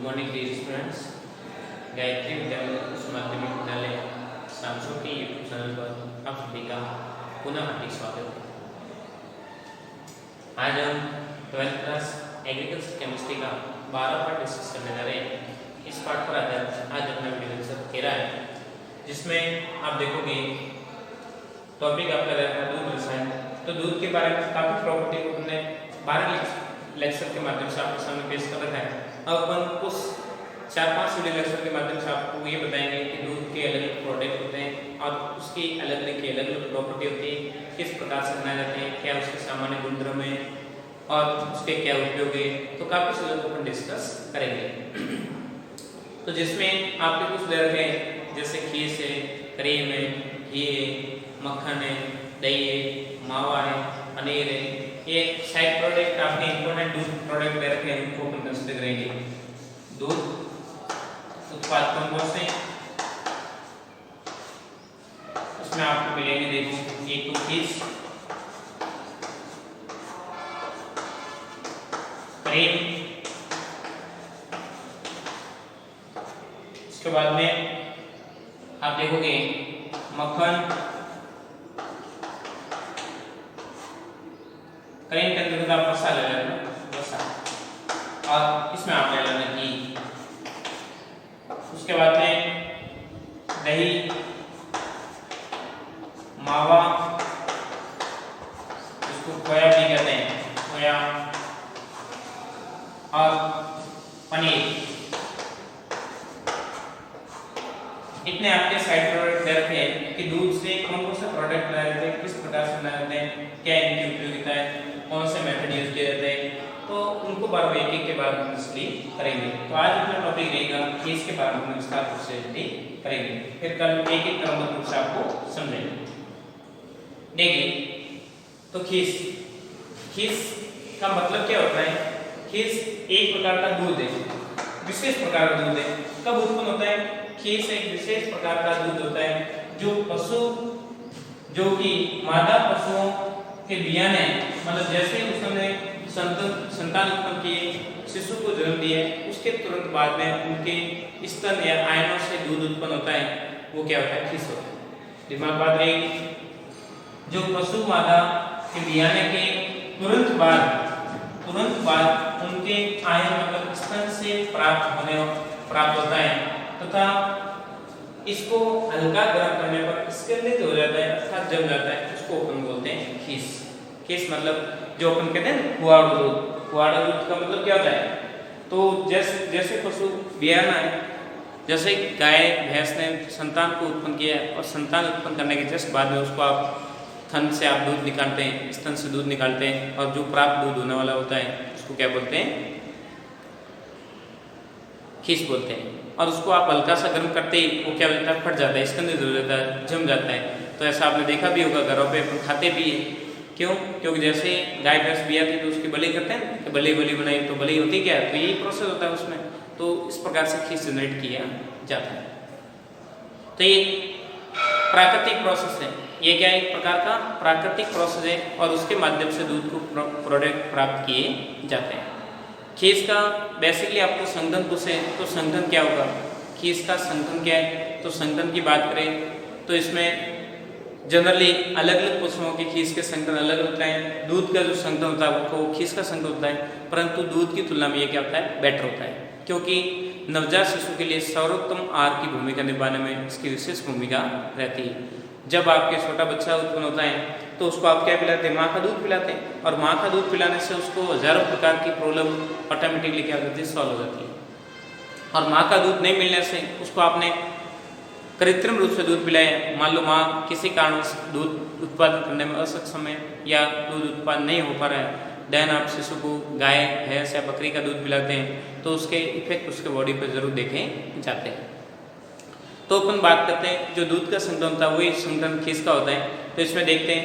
Good morning dear students. Gayatri Vidyalaya उच्च माध्यमिक विद्यालय सांसो के यूट्यूब चैनल पर आप सभी का पुनः हार्दिक स्वागत है। आज हम 12th क्लास एग्रीकल्चर केमिस्ट्री का 12 पार्ट डिस्कस करने जा रहे हैं। इस पार्ट पर आधारित आज अपना वीडियो लेक्चर 13 है, जिसमें आप देखोगे टॉपिक आपका रहेगा दूध रसायन। तो दूध के बारे में काफी प्रॉपर्टी को हमने 12 लेक्चर के माध्यम से आपके सामने पेश कर रखा है। अब अपन उस 4-5 वीडियो लेक्चर के माध्यम से आपको ये बताएंगे कि दूध के अलग अलग प्रोडक्ट होते हैं और उसकी अलग अलग प्रॉपर्टी होती है, किस प्रकार से बनाए जाते हैं, क्या उसके सामान्य गुणधर्म है और उसके क्या उपयोग है। तो काफी चीजों को अपन डिस्कस करेंगे। तो जिसमें आपके कुछ दे रखे हैं जैसे खीर है, क्रीम है, घी है, मक्खन है, दही है, मावा है, पनीर है। ये साइड प्रोडक्ट आपके इंपॉर्टेंट दूध प्रोडक्ट दे रखे हैं, उनको अपन कंसीडर करेंगे। दूध उत्पाद कौन से हैं उसमें आपको मिलेंगे, देखो एक तो खीर, क्रीम, इसके बाद में आप देखोगे मक्खन, क्रीम के अंदर आप वसा ले लेना, वसा, और इसमें आप ले लेना घी। उसके बाद में दही, मावा, इसको खोया भी कहते हैं, खोया, और पनीर। इतने आपके साइड प्रोडक्ट दे रखे हैं कि दूध से कौन से प्रोडक्ट बनाए जाते हैं, किस प्रकार से बनाए जाते हैं, क्या इनकी उपयोगिता है, कौन से मेथड यूज किए जाते हैं। तो उनको बार एक के बारे में स्टडी करेंगे। तो आज अपना टॉपिक रहेगा खीस के बारे में विस्तार से स्टडी करेंगे, फिर कल एक क्रमबद्ध रूप से आपको समझेंगे। देखिए, तो खीस का मतलब क्या होता है? खीस एक प्रकार का दूध है, विशेष प्रकार का दूध है। कब उत्पन्न होता है? खीस एक विशेष प्रकार का दूध होता है जो पशु, जो कि मादा पशुओं के बियाने, मतलब जैसे उसने संतान उत्पन्न किए, शिशु को जन्म दिया, उसके तुरंत बाद में उनके स्तन या आयनों से दूध उत्पन्न होता है, वो क्या होता है? खीस होता है। दिमाग बात रहेगी, जो पशु मादा के बियाने के तुरंत बाद उनके आयन मतलब स्तन से प्राप्त होता है तथा इसको हल्का गर्म करने पर स्खलित हो जाता है अर्थात जम जाता है, उसको अपन बोलते हैं खीस। खीस मतलब जो अपन कहते हैं कुआड़ा दूध। कुआड़ा दूध का मतलब क्या होता है? तो जैसे पशु बियाना है, जैसे गाय भैंस ने संतान को उत्पन्न किया और संतान उत्पन्न करने के जस्ट बाद में उसको आप थन से आप दूध निकालते हैं, स्तन से दूध निकालते हैं, और जो प्राप्त दूध होने वाला होता है उसको क्या बोलते हैं? खीस बोलते हैं। और उसको आप हल्का सा गर्म करते ही वो क्या हो जाता है? फट जाता है, स्कंदित हो जाता है, जम जाता है। तो ऐसा आपने देखा भी होगा, घरों पे अपन खाते भी है। क्यों? क्योंकि जैसे गाय भैंस भी आती है तो उसकी बलि करते हैं कि बलि बनाई, तो बलि होती क्या है? तो यही प्रोसेस होता है उसमें। तो इस प्रकार से खीस जनरेट किया जाता है। तो ये प्राकृतिक प्रोसेस है। ये क्या है? एक प्रकार का प्राकृतिक प्रोसेस है और उसके माध्यम से दूध को प्रोडक्ट प्राप्त किए जाते हैं। खीस का बेसिकली आपको संघनन पूछे तो संघनन क्या होगा? खीस का संघनन क्या है? तो संघनन की बात करें तो इसमें जनरली अलग अलग पशुओं की खीस के संघनन अलग होता है। दूध का जो संघनन होता है वो खीस का संघनन होता है, परंतु दूध की तुलना में ये क्या होता है? बेटर होता है, क्योंकि नवजात शिशु के लिए सर्वोत्तम आहार की भूमिका निभाने में इसकी विशेष भूमिका रहती है। जब आपके छोटा बच्चा उत्पन्न होता है तो उसको आप क्या पिलाते हैं? माँ का दूध पिलाते हैं, और माँ का दूध पिलाने से उसको हजारों प्रकार की प्रॉब्लम ऑटोमेटिकली क्या होती है? सॉल्व हो जाती है। और माँ का दूध नहीं मिलने से उसको आपने कृत्रिम रूप से दूध पिलाया, मान लो माँ किसी कारण से दूध उत्पादन करने में असक्षम है या दूध उत्पादन नहीं हो पा रहा है, देन आप शिशु को गाय भैंस या बकरी का दूध पिलाते हैं तो उसके इफेक्ट उसके बॉडी पर जरूर देखे जाते हैं। तो अपन बात करते हैं जो दूध का संघनन होता है वही संघनन खीस का होता है। तो इसमें देखते हैं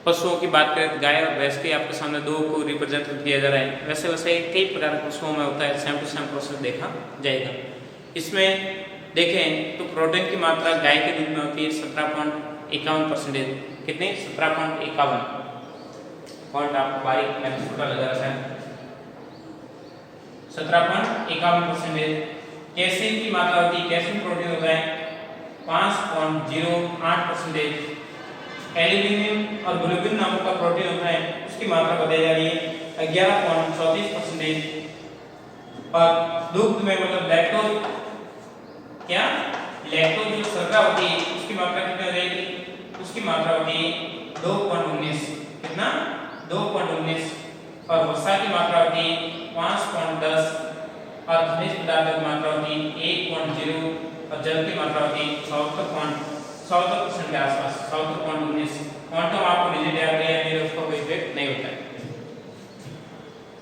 पशुओं की बात करें, गाय और भैंस के आपके सामने दो को रिप्रेजेंट किया जा रहा है। वैसे कई प्रकार के पशुओं में होता है, सेम टू सेम प्रोसेस देखा जाएगा। इसमें देखें तो प्रोटीन की मात्रा गाय के दूध में होती है 17.51%। कितने? 17.51। पॉइंट आपको बारीक मैंने छोटा लगा रखा है। 17.51%। कैल्शियम की मात्रा होती है, कैल्शियम प्रोटीन होता है 5.08%। एल्यूमिनियम और ग्लोबिन नामक का प्रोटीन होता है, उसकी मात्रा बताई जा रही है 11.34%। और दुग्ध में मतलब लैक्टोज, क्या लैक्टोज जो शर्करा होती है उसकी मात्रा कितनी हो जाएगी, उसकी मात्रा होती है 2.19, कितना 2.19। और वसा की मात्रा होती है 5.10 और खनिज पदार्थों की मात्रा होती है 1.0 और जल की मात्रा होती है 74% के आसपास 74.19। क्वांटम आपको डिजिट याद नहीं है, मेरे उसका कोई इफेक्ट नहीं होता है।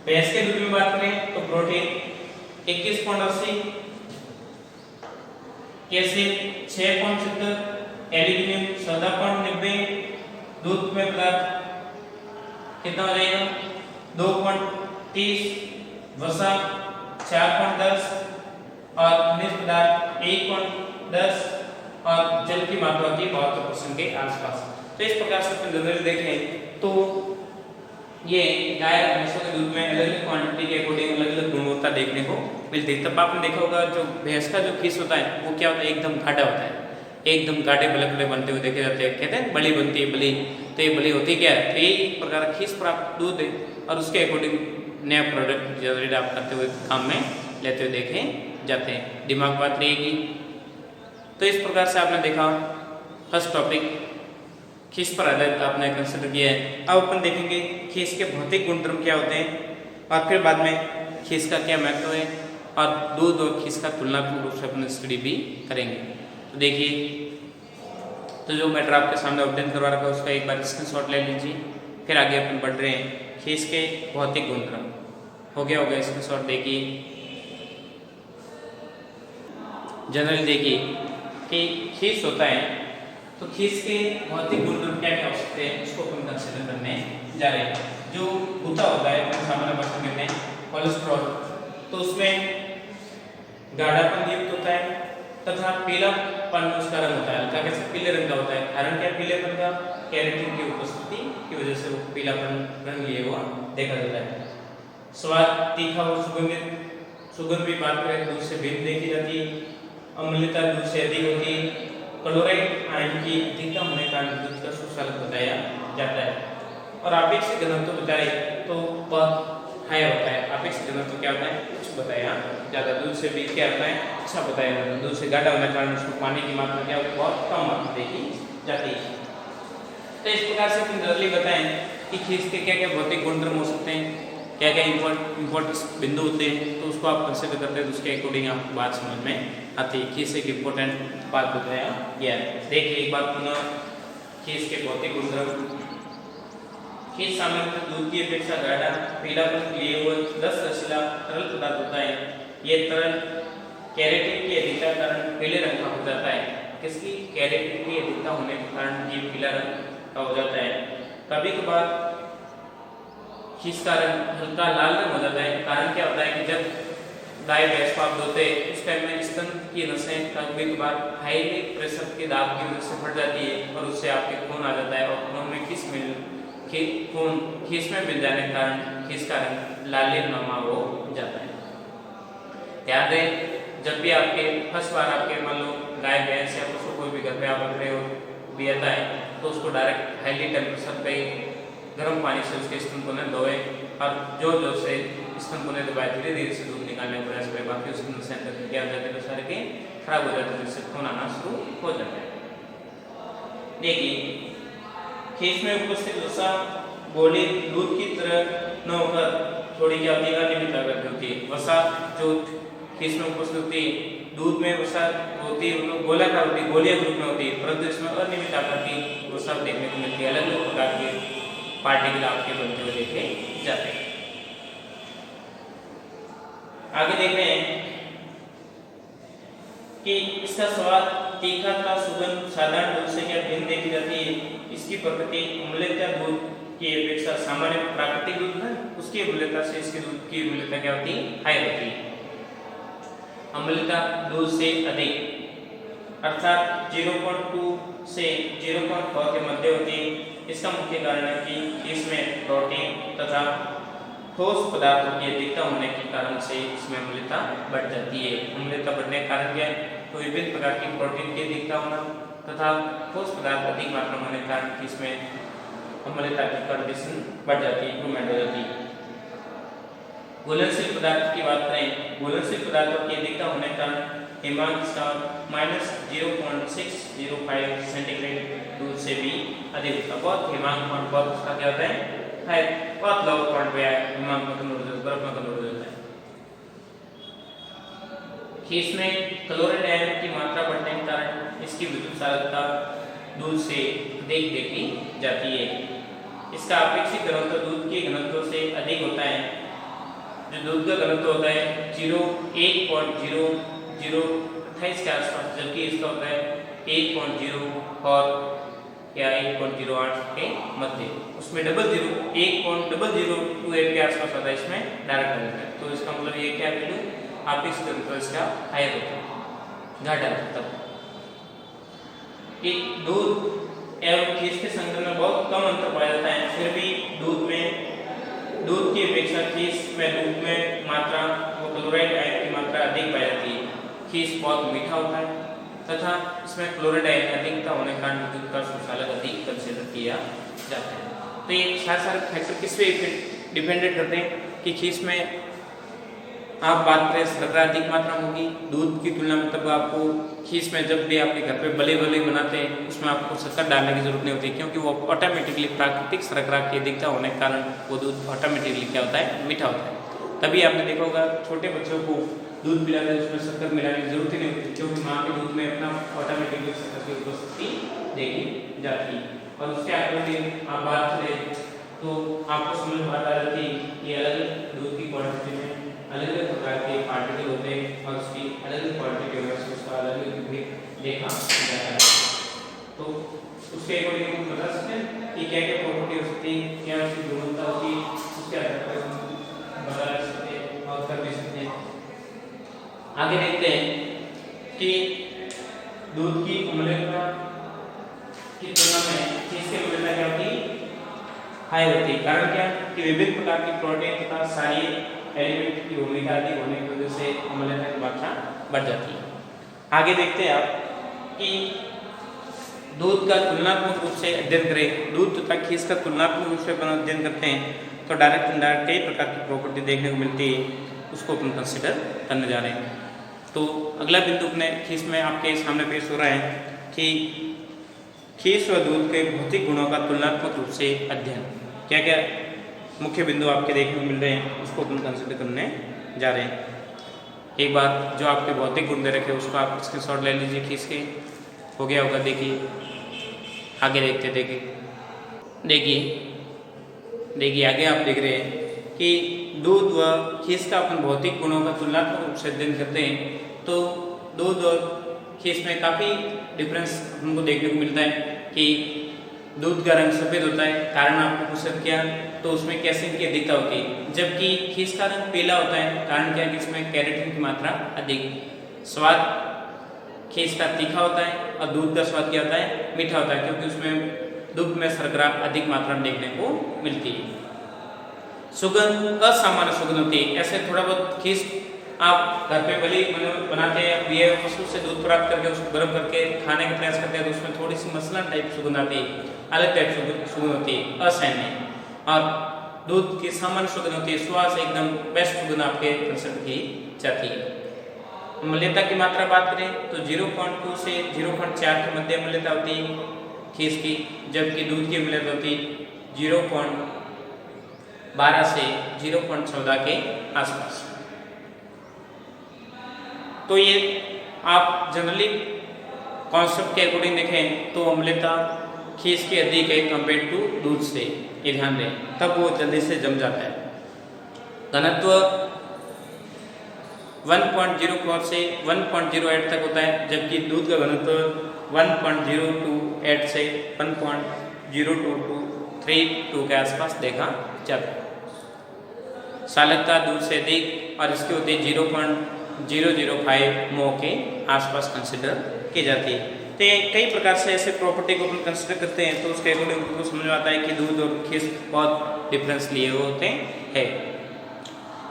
भैंस के दूध में बात करें तो प्रोटीन 21.80, कैल्शियम 6.70, एल्यूमिनियम 14.90, दूध में पदार्थ कितना हो जाएगा 2.30, वसा 4.10 और खनिज पदार्थ 1.10 और जल की मात्रा होती है 72% के आसपास। तो इस प्रकार से अपन जनरली देखें तो ये गाय और भैंसों के दूध में अलग अलग क्वांटिटी के अकॉर्डिंग अलग अलग गुणवत्ता देखने को मिलती है। तब आपने देखा होगा जो भैंस का जो खीस होता है वो क्या होता है, एकदम गाढ़ा होता है, एकदम गाढ़े बलकड़े बनते हुए देखे जाते हैं। कहते हैं बली बनती है, बली तो ये बली होती क्या है, तो यही प्रकार खीस प्राप्त दूध है और उसके अकॉर्डिंग नया प्रोडक्ट जनरेट आप करते हुए काम में लेते हुए देखे जाते हैं। दिमाग बात रहेगी। तो इस प्रकार से आपने देखा फर्स्ट टॉपिक खीस पर आधारित आपने कंसिडर किया है। अब अपन देखेंगे खीस के भौतिक गुणधर्म क्या होते हैं और फिर बाद में खीस का क्या महत्व है और दूध और खीस का तुलनात्मक रूप से अपन स्टडी भी करेंगे। तो देखिए, तो जो मैटर आपके सामने अपडेट करवा रखा है उसका एक बार स्क्रीनशॉट ले लीजिए, फिर आगे अपन बढ़ रहे हैं। खीस के भौतिक गुणधर्म हो गया होगा स्क्रीनशॉट। देखिए जनरली देखिए कि खीस होता है तो खीस के भौतिक गुणधर्म क्या क्या हो सकते हैं उसको अपन कंसीडर करने जा रहे हैं। जो भूता होता है अपन सामान्य भाषा में कहते हैं कोलेस्ट्रॉल, तो उसमें गाढ़ापन युक्त होता है तथा पीलापन उसका रंग होता है, हल्का कैसे पीले रंग का होता है। कारण क्या पीलेपन का, कैरोटीन की उपस्थिति की वजह से वो पीलापन रंग लिए हुआ देखा जाता है। स्वाद तीखा और सुगंधित, सुगंध भी बात करें दूध से भिन्न देखी जाती है। अम्लता दूध से अधिक होती है। क्लोराइड आयन की अधिकता होने के कारण दूध का सुस्वादु बताया जाता है। और अपेक्षित घनत्व बताए तो वह हाई होता है। अपेक्षित घनत्व क्या होता है, उच्च बताया जाता है। दूध से भी क्या होता है, अच्छा बताया जाता है। दूध से गाढ़ा होने के कारण उसको पानी की मात्रा क्या होती है, बहुत कम मात्रा देखी जाती है। तो इस प्रकार से अपन जनरली बताएं कि खीस के क्या क्या भौतिक गुणधर्म हो सकते हैं, क्या क्या इंपॉर्टेंस बिंदु होते हैं, तो उसको आप कंसिडर करते हैं तो उसके अकॉर्डिंग आपको बात समझ में आती है। खीस एक इम्पोर्टेंट बात बताया गया है। देखिए एक बात पुनः, खीस के भौतिक गुणधर्म। खीस सामान्यतः दूध की अपेक्षा गाढ़ा पीलापन लिए हुए 10 रसीला तरल पदार्थ होता है। ये तरल कैरोटीन की अधिकता के कारण पीले रंग का हो जाता है। किसकी, कैरोटीन की अधिकता होने के कारण ये पीला रंग का हो जाता है। कभी कभार खीस का रंग हल्का लाल रंग हो जाता है। कारण क्या होता है कि जब गाय भैंस को आप धोते हैं उस टाइम में स्तन की नसें कभी कभार हाईली प्रेशर के दाब की वजह से फट जाती है और उससे आपके खून आ जाता है और खून में खीस में मिल जाने के कारण खीस का रंग लालिमा हो जाता है। ध्यान दें, जब भी आपके फर्स्ट बार आपके मान लो गाय भैंस या पशु कोई भी घर पे आप रख रहे हो भी आता है तो उसको डायरेक्ट हाईली टेम्परेचर पे गर्म पानी से उसके स्तन को न धोए और जो से स्तन को नहीं दबाए धीरे धीरे से दूध निकालने का प्रयास करें। बाकी उसके अंदर क्या हो जाते हैं, सारे के खराब हो जाते हैं, जिससे खून आना शुरू हो जाता है। देखिए खीस में उपस्थित वसा गोली दूध की तरह न होकर थोड़ी क्या होती है, अनियमित आकार की होती है। वसा जो खीस में उपस्थित होती है, दूध में वसा होती है गोलाकार होती है, गोलिया रूप में होती है, परंतु इसमें अनियमित आकार की वसा देखने को मिलती है। अलग अलग प्रकार के पार्टिकल आपके बनते हुए देखे जाते हैं। आगे देख रहे हैं कि इसका स्वाद तीखा तथा सुगंध साधारण दूध से क्या भिन्न देखी जाती है। इसकी प्रकृति अम्लता दूध की अपेक्षा सामान्य प्राकृतिक दूध है उसकी अम्लता से इसके दूध की अम्लता क्या होती है, हाई होती है। अम्लता दूध से अधिक अर्थात 0.2 से 0.4 के मध्य होती है। इसका मुख्य कारण है कि इसमें प्रोटीन तथा ठोस पदार्थों की अधिकता होने के कारण से इसमें अम्लता बढ़ जाती है। अम्लता बढ़ने के कारण क्या है? तो विभिन्न प्रकार की प्रोटीन की अधिकता होना तथा ठोस पदार्थ अधिक मात्रा में होने के कारण इसमें अम्लता की कंडीशन बढ़ जाती है, इंप्रूवमेंट हो जाती है। घुलनशील पदार्थ की बात करें, घुलनशील पदार्थों की अधिकता होने के कारण हिमांक का -0.605 सेंटीग्रेड दूर से भी अधिक होता है। बहुत हिमांक पॉइंट बहुत उसका क्या होता है बहुत लो पॉइंट पे हिमांक में कन्वर्ट हो बर्फ में कन्वर्ट हो जाता है। खीस में क्लोराइड आयन की मात्रा बढ़ने के कारण इसकी विद्युत चालकता दूध से अधिक देखी जाती है। इसका अपेक्षित घनत्व दूध के घनत्व से अधिक होता है। जो दूध का घनत्व होता है 1.00028 के आसपास, जबकि इसका होता है 1.0 और या 1.08 के मध्य। उसमें 1.0028 के आसपास होता है, इसमें डायरेक्ट होता है। तो इसका मतलब ये क्या वैल्यू अपेक्षित घनत्व इसका हायर होता है, घटा तब कि दूध एवं खीस के संग्रह में बहुत कम अंतर पाया जाता है। फिर भी दूध की अपेक्षा खीस में दूध में मात्रा वो क्लोराइड आयन की मात्रा अधिक पाई जाती है। खीस बहुत मीठा होता है तथा इसमें क्लोराइड आयन अधिकता होने के कारण विद्युत का सुचालक अधिक कंसीडर किया जाता है। तो ये सारे फैक्टर किस पे डिपेंडेंट करते हैं कि खीस में आप बात करें शर्करा अधिक मात्रा में होगी दूध की तुलना में, तब आपको खीस में जब भी आपके घर पे बले बनाते हैं उसमें आपको शक्कर डालने की जरूरत नहीं होती, क्योंकि वो ऑटोमेटिकली प्राकृतिक शर्करा की अधिकता होने के कारण वो दूध ऑटोमेटिकली क्या होता है मीठा होता है। तभी आपने देखा होगा छोटे बच्चों को दूध पिलाते हैं उसमें शक्कर मिलाने की जरूरत ही नहीं होती, क्योंकि माँ के दूध में अपना ऑटोमेटिकली शक्कर की उपस्थिति देखी जाती है। और उसके आगे आप बात करें तो आपको समझ में बात आ जाती है कि अलग दूध की क्वांटिटी में अलग अलग प्रकार के पार्टिकल होते हैं और उसकी अलग अलग क्वालिटी की वजह से उसका अलग अलग भी देखा जाता है। तो उसके अकॉर्डिंग हम बता सकते हैं कि क्या क्या प्रॉपर्टी हो सकती है, क्या उसकी गुणवत्ता होती है, उसके आधार पर हम बता सकते हैं और कर भी सकते हैं। आगे देखते हैं कि दूध की अम्लता की तुलना में इसकी अम्लता क्या होती है हाई होती है। कारण क्या कि विभिन्न प्रकार की प्रोटीन तथा सारी एलिमेंट की भूमिका अधिक होने की वजह से अम्लता की मात्रा बढ़ जाती है। आगे देखते हैं आप कि दूध का तुलनात्मक रूप से अध्ययन करें, दूध तथा खीस का तुलनात्मक रूप से अध्ययन करते हैं तो डायरेक्ट इनडायरेक्ट कई प्रकार की प्रॉपर्टी देखने को मिलती है, उसको अपन कंसिडर करने जा रहे हैं। तो अगला बिंदु अपने खीस में आपके सामने पेश हो रहा है कि खीस व दूध के भौतिक गुणों का तुलनात्मक रूप से अध्ययन। क्या क्या मुख्य बिंदु आपके देखने को मिल रहे हैं उसको अपन कंसिडर करने जा रहे हैं। एक बात जो आपके भौतिक गुण दे रखे उसको आप स्क्रीनशॉट ले लीजिए खीस के, हो गया होगा। देखिए आगे देखिए आगे आप देख रहे हैं कि दूध व खीस का अपन भौतिक गुणों का तुलनात्मक रूप से अध्ययन करते हैं तो दूध और खीस में काफ़ी डिफरेंस हमको देखने को मिलता है कि दूध का रंग सफ़ेद होता है, कारण आपको पूछा क्या तो उसमें कैल्शियम की अधिकता होती है, जबकि खीस का रंग पीला होता है, कारण क्या कि इसमें कैरोटीन की मात्रा अधिक। स्वाद खीस का तीखा होता है और दूध का स्वाद क्या होता है मीठा होता है, क्योंकि उसमें दूध में शर्करा अधिक मात्रा में देखने को मिलती है। सुगंध असामान्य सुगंध होती है। ऐसे थोड़ा बहुत खीस आप घर पे भले बनाते हैं ये पशु से दूध प्राप्त करके उसको गर्म करके खाने का प्रयास करते हैं तो उसमें थोड़ी सी मसलन टाइप सुगंध आती है, अलग टाइप सुगंध होती है असहनीय, और दूध की सामान्य सुगंध होती है, सुवास एकदम बेस्ट सुगंध आपके कंसिडर की जाती है। अम्लता की मात्रा बात करें तो 0.2 से 0.4 के मध्य अम्लता होती है खीस की, जबकि दूध की अम्लता होती 0.12 से 0.14 के आसपास। तो ये आप जनरली कॉन्सेप्ट के अकॉर्डिंग देखें तो अम्लता खीस की अधिक है कंपेयर टू दूध से, ये ध्यान दें, तब वो जल्दी से जम जाता है। घनत्व 1.04 से 1.08 तक होता है, जबकि दूध का घनत्व 1.028 से 1.0232 के आसपास देखा जाता है। चालकता दूध से अधिक और इसकी होती है 0.005 मो के आसपास कंसिडर की जाती है। तो कई प्रकार से ऐसे प्रॉपर्टी को अपन कंसिडर करते हैं तो उसके अकॉर्डिंग उनको समझ में आता है कि दूध और खीस बहुत डिफरेंस लिए हुए होते हैं।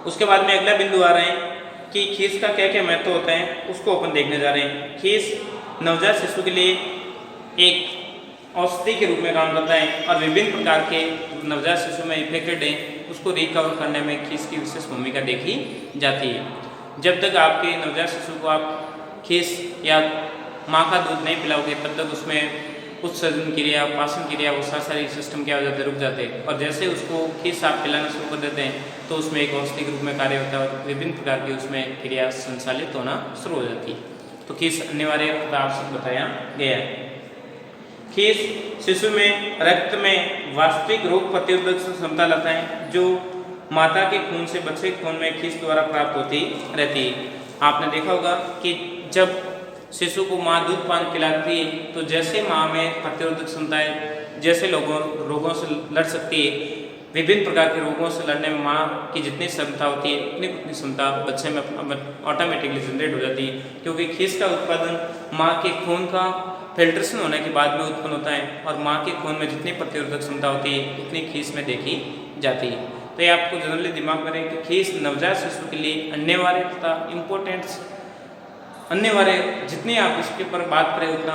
उसके बाद में अगला बिंदु आ रहे हैं कि खीस का क्या क्या महत्व होता है, उसको अपन देखने जा रहे हैं। खीस नवजात शिशु के लिए एक औषधि के रूप में काम करता है और विभिन्न प्रकार के नवजात शिशु में इफेक्टेड है उसको रिकवर करने में खीस की विशेष भूमिका देखी जाती है। जब तक आपके नवजात शिशु को आप खीस या माँ का दूध नहीं पिलाओगे तब तक उसमें उत्सर्जन क्रिया, पाचन क्रिया, वो सारी सिस्टम क्या हो जाते रुक जाते हैं। और जैसे उसको खीस आप पिलाना शुरू कर देते हैं तो उसमें एक औषधि के रूप में कार्य होता है और विभिन्न प्रकार की उसमें क्रिया संचालित होना शुरू हो जाती है। तो खीस अनिवार्य आवश्यक बताया गया है। खीस शिशु में रक्त में वास्तविक रोग प्रतिरोधक क्षमता लाता है जो माता के खून से बच्चे के खून में खीस द्वारा प्राप्त होती रहती है। आपने देखा होगा कि जब शिशु को माँ दूध पान पिलाती है तो जैसे माँ में प्रतिरोधक क्षमताएं जैसे रोगों से लड़ सकती है, विभिन्न प्रकार के रोगों से लड़ने में माँ की जितनी क्षमता होती है उतनी क्षमता बच्चे में ऑटोमेटिकली जनरेट हो जाती है, क्योंकि खीस का उत्पादन माँ के खून का फिल्ट्रेशन होने के बाद में उत्पन्न होता है और माँ के खून में जितनी प्रतिरोधक क्षमता होती है उतनी खीस में देखी जाती है। तो ये आपको जनरली दिमाग में रहे कि खीस नवजात शिशु के लिए अनिवार्य तथा इम्पोर्टेंस अनिवार्य, जितनी आप इसके ऊपर बात करें उतना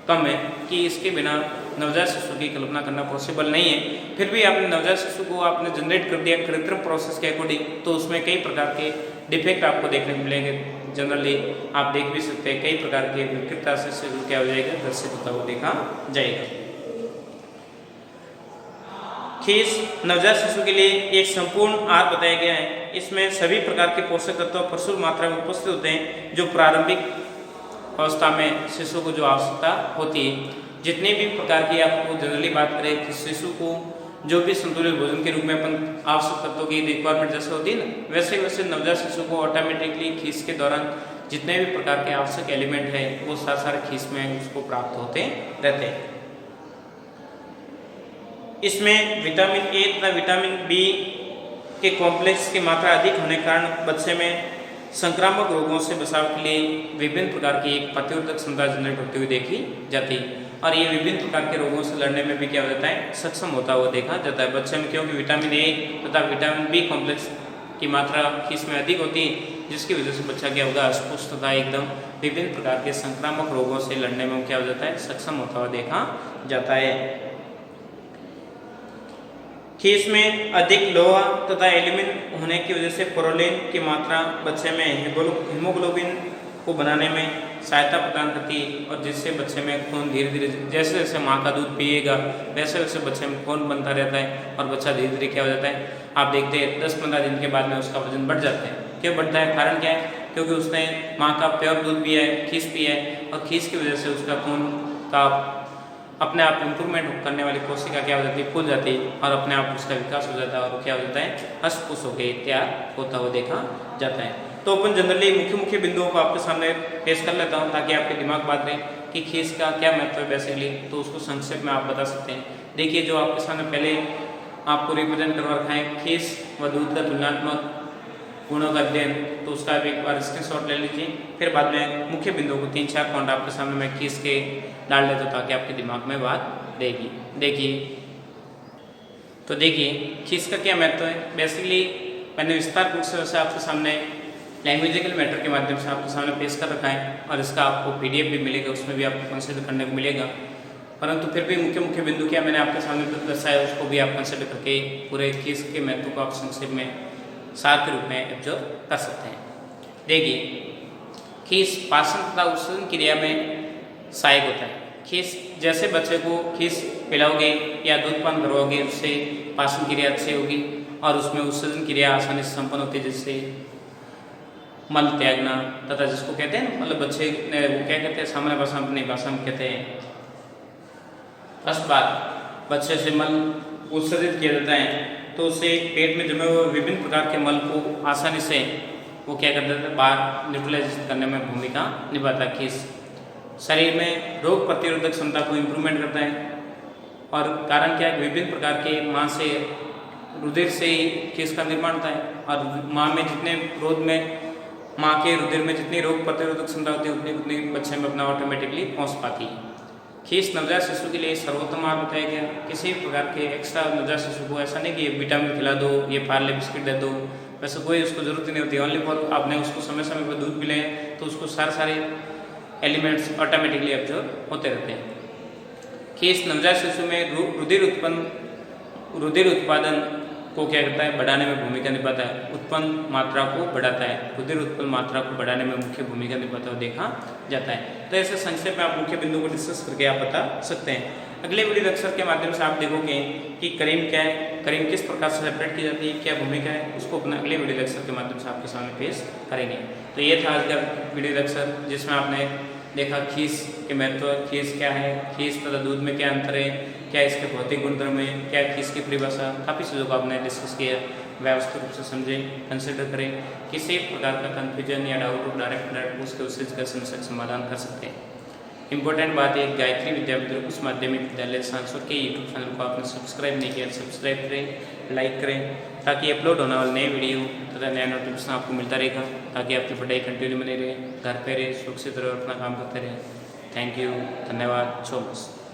कम है कि इसके बिना नवजात शिशु की कल्पना करना पॉसिबल नहीं है। फिर भी आपने नवजात शिशु को आपने जनरेट कर दिया कृत्रिम प्रोसेस के अकॉर्डिंग, तो उसमें कई प्रकार के डिफेक्ट आपको देखने को मिलेंगे। जनरली आप देख भी सकते हैं कई प्रकार के विकृतता से शिशु क्या हो जाएगा, ग्रसित होता हुआ देखा जाएगा। खीस नवजात शिशु के लिए एक संपूर्ण आहार बताया गया है। इसमें सभी प्रकार के पोषक तत्व प्रचुर मात्रा में उपस्थित होते हैं जो प्रारंभिक अवस्था में शिशु को जो आवश्यकता होती है। जितने भी प्रकार की आपको जनरली बात करें कि शिशु को जो भी संतुलित भोजन के रूप में अपन आवश्यक तत्वों की रिक्वायरमेंट जैसे होती है ना, वैसे वैसे नवजात शिशु को ऑटोमेटिकली खीस के दौरान जितने भी प्रकार के आवश्यक एलिमेंट है वो सारे खीस में उसको प्राप्त होते रहते हैं। इसमें विटामिन ए तथा विटामिन बी के कॉम्प्लेक्स की मात्रा अधिक होने के कारण बच्चे में संक्रामक रोगों से बचाव के लिए विभिन्न प्रकार की एक प्रतिरोधक क्षमता जनरेट होती हुई देखी जाती है और ये विभिन्न प्रकार के रोगों से लड़ने में भी क्या हो जाता है, सक्षम होता हुआ देखा जाता है बच्चे में, क्योंकि विटामिन ए तथा विटामिन बी कॉम्प्लेक्स की मात्रा खीस में अधिक होती है, जिसकी वजह से बच्चा क्या होगा, अस्पुष्ट तथा एकदम विभिन्न प्रकार के संक्रामक रोगों से लड़ने में क्या हो जाता है, सक्षम होता हुआ देखा जाता है। खीस में अधिक लोहा तथा एल्यूमिन होने की वजह से प्रोलीन की मात्रा बच्चे में हीमोग्लोबिन को बनाने में सहायता प्रदान करती है और जिससे बच्चे में खून धीरे धीरे जैसे जैसे माँ का दूध पिएगा वैसे वैसे बच्चे में खून बनता रहता है और बच्चा धीरे धीरे क्या हो जाता है, आप देखते हैं 10-15 दिन के बाद में उसका वजन बढ़ जाता है। क्यों बढ़ता है, कारण क्या है, क्योंकि उसने माँ का प्योर दूध पिया है, खीस पिया है और खीस की वजह से उसका खून का अपने आप इम्प्रूवमेंट करने वाली कोशिका क्या हो जाती है, फूल जाती है और अपने आप उसका विकास हो जाता है और क्या हो जाता है, हष्ट-पुष्ट होकर तैयार होता हुआ देखा जाता है। तो अपन जनरली मुख्य बिंदुओं को आपके सामने पेश कर लेता हूँ ताकि आपके दिमाग बात रहे कि खीस का क्या महत्व है बेसिकली, तो उसको संक्षेप में आप बता सकते हैं। देखिए जो आपके सामने पहले आपको रिप्रेजेंट करवा रखा है खीस व दूध का तुलनात्मक गुणों का अध्ययन, तो उसका भी एक बार स्क्रीनशॉट ले लीजिए। फिर बाद में मुख्य बिंदुओं को 3-4 पॉइंट आपके सामने मैं खीस के डाल देता हूँ ताकि आपके दिमाग में बात रहेगी। देखिए तो देखिए खीस का क्या महत्व है, बेसिकली मैंने विस्तार रूप से वैसे आपके सामने लैंग्वेजिकल मैटर के माध्यम से आपके सामने पेश कर रखा है और इसका आपको PDF भी मिलेगा, उसमें भी आपको कंसिडर करने को मिलेगा। परंतु फिर भी मुख्य बिंदु क्या मैंने आपके सामने दर्शाया उसको भी आप कंसिडर करके पूरे खीस के महत्व को आप संक्षेप में सार के रूप में एब्जॉर्व कर सकते हैं। देखिए खीस पाचन तथा उत्सर्जन क्रिया में सहायक होता है। खीस जैसे बच्चे को खीस पिलाओगे या दूध पान करवाओगे उससे पाचन क्रिया अच्छी होगी और उसमें उत्सर्जन क्रिया आसानी से संपन्न होती है, जिससे मल त्यागना तथा जिसको कहते हैं मतलब बच्चे वो क्या कहते हैं, सामान्य भाषा में अपनी भाषा में कहते हैं फर्स्ट बार बच्चे से मल उत्सर्जित किया जाता है तो उससे पेट में जमे हुए विभिन्न प्रकार के मल को आसानी से वो क्या करता है, बाहर न्यूट्रलाइज करने में भूमिका निभाता है। खीस शरीर में रोग प्रतिरोधक क्षमता को इम्प्रूवमेंट करता है और कारण क्या है, विभिन्न प्रकार के माँ से रुधिर से ही खीस का निर्माण होता है और माँ में जितने माँ के रुधिर में जितनी रोग प्रतिरोधक क्षमता होती है उतनी बच्चे में अपना ऑटोमेटिकली पहुँच पाती है। खीस नवजात शिशु के लिए सर्वोत्तम आहार बताया गया। किसी भी प्रकार के एक्स्ट्रा नवजात शिशु को ऐसा नहीं कि ये विटामिन खिला दो, ये पार्ले बिस्किट दे दो, वैसे कोई उसको ज़रूरत नहीं होती, ओनली फॉर आपने उसको समय समय पर दूध पिलाए तो उसको सारे एलिमेंट्स ऑटोमेटिकली एब्जॉर्ब होते रहते हैं। खीस नवजात शिशु में रुधिर उत्पादन को क्या करता है, बढ़ाने में भूमिका निभाता है, उत्पन्न मात्रा को बढ़ाता है, रुधिर उत्पन्न मात्रा को बढ़ाने में मुख्य भूमिका निभाता हुआ देखा जाता है। तो ऐसे संक्षेप में आप मुख्य बिंदु को डिस्कस करके आप बता सकते हैं। अगले वीडियो लेक्चर के माध्यम से आप देखोगे कि करीम क्या है, करीम किस प्रकार से सेपरेट की जाती है, क्या भूमिका है, उसको अपना अगले वीडियो लेक्चर के माध्यम से आपके सामने पेश करेंगे। तो ये था आज का वीडियो लेक्चर, जिसमें आपने देखा खीस के महत्व, खीस क्या है, खीस तथा दूध में क्या अंतर है, क्या इसके भौतिक गुणधर्म है, क्या खीस की परिभाषा, काफ़ी चीज़ों को आपने डिस्कस किया, व्यवस्थित रूप से समझें, कंसिडर करें, किसी प्रकार का कन्फ्यूजन या डाउट हो डायरेक्ट उसके उससे समस्या का समाधान कर सकते हैं। इंपॉर्टेंट बात है, गायत्री विद्या उच्च माध्यमिक विद्यालय सांसद के यूट्यूब चैनल को आपने सब्सक्राइब नहीं किया, सब्सक्राइब करें, लाइक करें, ताकि अपलोड होने वाले नए वीडियो तथा नया नोटिफिकेशन आपको मिलता रहेगा, ताकि आपकी पढ़ाई कंटिन्यू बनी रहे, घर पे रहे, सुरक्षित रहे, अपना काम करते रहे। थैंक यू, धन्यवाद सो मच।